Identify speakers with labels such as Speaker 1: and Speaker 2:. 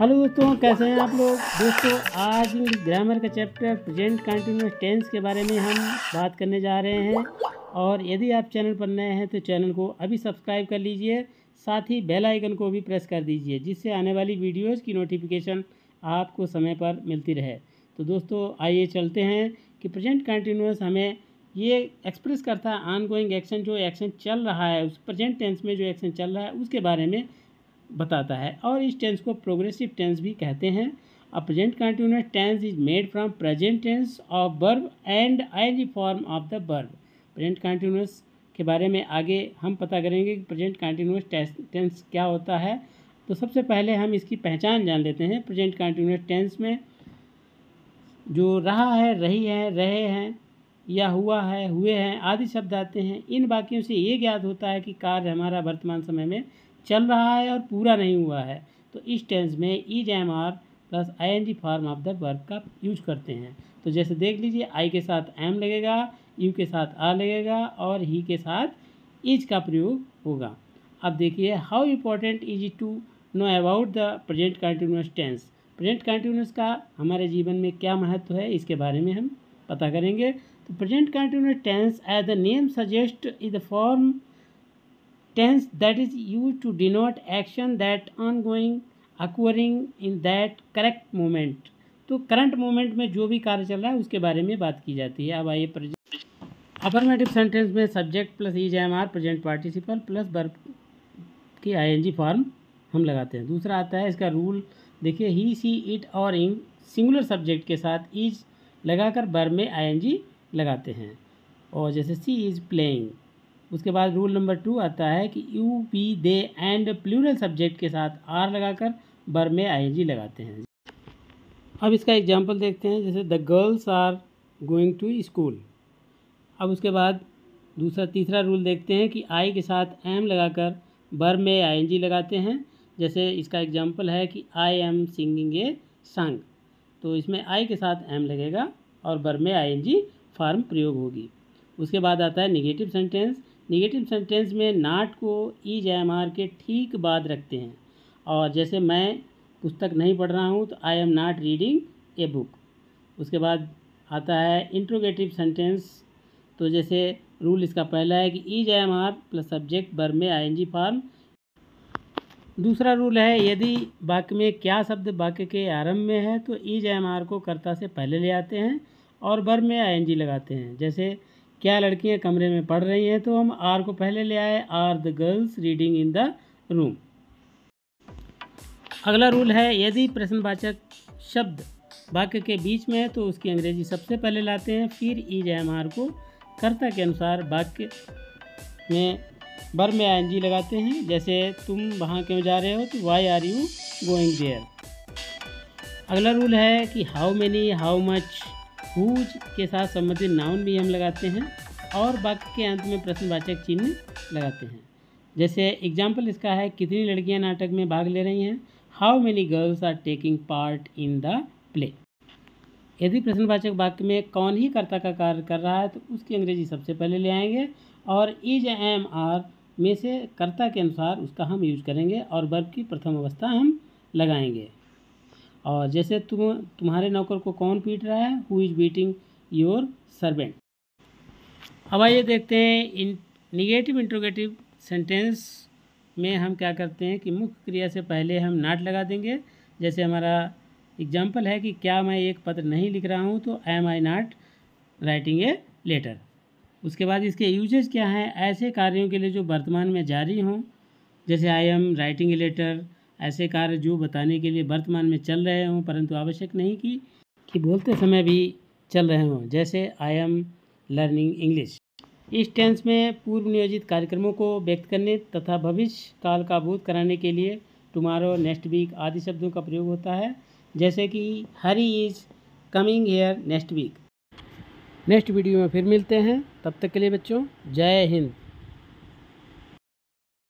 Speaker 1: Hello दोस्तों, कैसे हैं आप लोग। दोस्तों, आज ग्रामर का चैप्टर प्रेजेंट कंटिन्यूअस टेंस के बारे में हम बात करने जा रहे हैं। और यदि आप चैनल पर नए हैं तो चैनल को अभी सब्सक्राइब कर लीजिए, साथ ही बेल आइकन को भी प्रेस कर दीजिए, जिससे आने वाली वीडियोज़ की नोटिफिकेशन आपको समय पर मिलती रहे। तो दोस्तों, आइए चलते हैं कि प्रेजेंट कंटिन्यूअस हमें ये एक्सप्रेस करता है ऑनगोइंग एक्शन, जो एक्शन चल रहा है उस प्रेजेंट टेंस में जो एक्शन चल रहा है उसके बारे में बताता है। और इस टेंस को प्रोग्रेसिव टेंस भी कहते हैं। A present continuous tense is made from present tense of verb and ING form of the verb. Present continuous के बारे में आगे हम पता करेंगे कि प्रेजेंट कंटिन्यूअस टेंस क्या होता है। तो सबसे पहले हम इसकी पहचान जान लेते हैं। प्रेजेंट कंटिन्यूअस टेंस में जो रहा है, रही है, रहे हैं या हुआ है, हुए हैं आदि शब्द आते हैं। इन वाक्यों से ये ज्ञात होता है कि कार्य हमारा वर्तमान समय में चल रहा है और पूरा नहीं हुआ है। तो इस टेंस में is am are plus ING form of the verb का यूज करते हैं। तो जैसे देख लीजिए, आई के साथ एम लगेगा, यू के साथ आ लगेगा और ही के साथ इज का प्रयोग होगा। अब देखिए, how important is it to know about the present continuous tense. Present continuous का हमारे जीवन में क्या महत्व है, इसके बारे में हम पता करेंगे। तो present continuous tense as the name suggest is the form tense that is used to denote action that ongoing occurring in that correct moment। तो करंट मोमेंट में जो भी कार्य चल रहा है उसके बारे में बात की जाती है। अब आइए, अफर्मेटिव सेंटेंस में subject plus is am are present participle plus verb की आईएनजी फॉर्म हम लगाते हैं। दूसरा आता है इसका रूल, देखिए, ही सी इट और इन सिंगुलर सब्जेक्ट के साथ इज लगाकर वर्ब में आईएनजी लगाते हैं। और जैसे सी इज़ प्लेइंग। उसके बाद रूल नंबर 2 आता है कि you we they and plural subject के साथ आर लगाकर वर्ब में आईएनजी लगाते हैं। अब इसका एग्जांपल देखते हैं, जैसे the girls are going to school. अब उसके बाद तीसरा रूल देखते हैं कि आई के साथ एम लगाकर वर्ब में आईएनजी लगाते हैं। जैसे इसका एग्जांपल है कि I am singing a song. तो इसमें आई के साथ एम लगेगा और वर्ब में आईएनजी फॉर्म प्रयोग होगी। उसके बाद आता है निगेटिव सेंटेंस। निगेटिव सेंटेंस में नाट को इज एम आर के ठीक बाद रखते हैं। और जैसे मैं पुस्तक नहीं पढ़ रहा हूँ तो I am not reading a book. उसके बाद आता है इंट्रोगेटिव सेंटेंस। तो जैसे रूल इसका पहला है कि is am are plus subject verb में आईएनजी फॉर्म। दूसरा रूल है, यदि वाक्य में क्या शब्द वाक्य के आरंभ में है तो इज एम आर को कर्ता से पहले ले आते हैं और वर्ब में आईएनजी लगाते हैं। जैसे क्या लड़कियां कमरे में पढ़ रही हैं, तो हम आर को पहले ले आए, are the girls reading in the room. अगला रूल है, यदि प्रश्नवाचक शब्द वाक्य के बीच में है तो उसकी अंग्रेजी सबसे पहले लाते हैं, फिर इज एम आर को कर्ता के अनुसार वाक्य में वर्ब में आईएनजी लगाते हैं। जैसे तुम वहाँ क्यों जा रहे हो, तो why are you going there. अगला रूल है कि how many, how much, whose के साथ संबंधित नाउन भी हम लगाते हैं और वाक्य के अंत में प्रश्नवाचक चिन्ह लगाते हैं। जैसे एग्जाम्पल इसका है, कितनी लड़कियां नाटक में भाग ले रही हैं, how many girls are taking part in the play. यदि प्रश्नवाचक वाक्य में कौन ही कर्ता का कार्य कर रहा है तो उसकी अंग्रेजी सबसे पहले ले आएंगे और इज एम आर में से कर्ता के अनुसार उसका हम यूज करेंगे और वर्ब की प्रथम अवस्था हम लगाएंगे। और जैसे तुम्हारे नौकर को कौन पीट रहा है, who is beating your servant. अब आइए देखते हैं, इन निगेटिव इंट्रोगेटिव सेंटेंस में हम क्या करते हैं कि मुख्य क्रिया से पहले हम नॉट लगा देंगे। जैसे हमारा एग्जाम्पल है कि क्या मैं एक पत्र नहीं लिख रहा हूँ, तो am I not writing a letter. उसके बाद इसके यूजेज क्या हैं, ऐसे कार्यों के लिए जो वर्तमान में जारी हों, जैसे I am writing a letter. ऐसे कार्य जो बताने के लिए वर्तमान में चल रहे हों परंतु आवश्यक नहीं कि बोलते समय भी चल रहे हों, जैसे आई एम लर्निंग इंग्लिश। इस टेंस में पूर्व नियोजित कार्यक्रमों को व्यक्त करने तथा भविष्य काल का बोध कराने के लिए टुमारो, नेक्स्ट वीक आदि शब्दों का प्रयोग होता है। जैसे कि Harry is coming here next week. Next video में फिर मिलते हैं, तब तक के लिए बच्चों जय हिंद।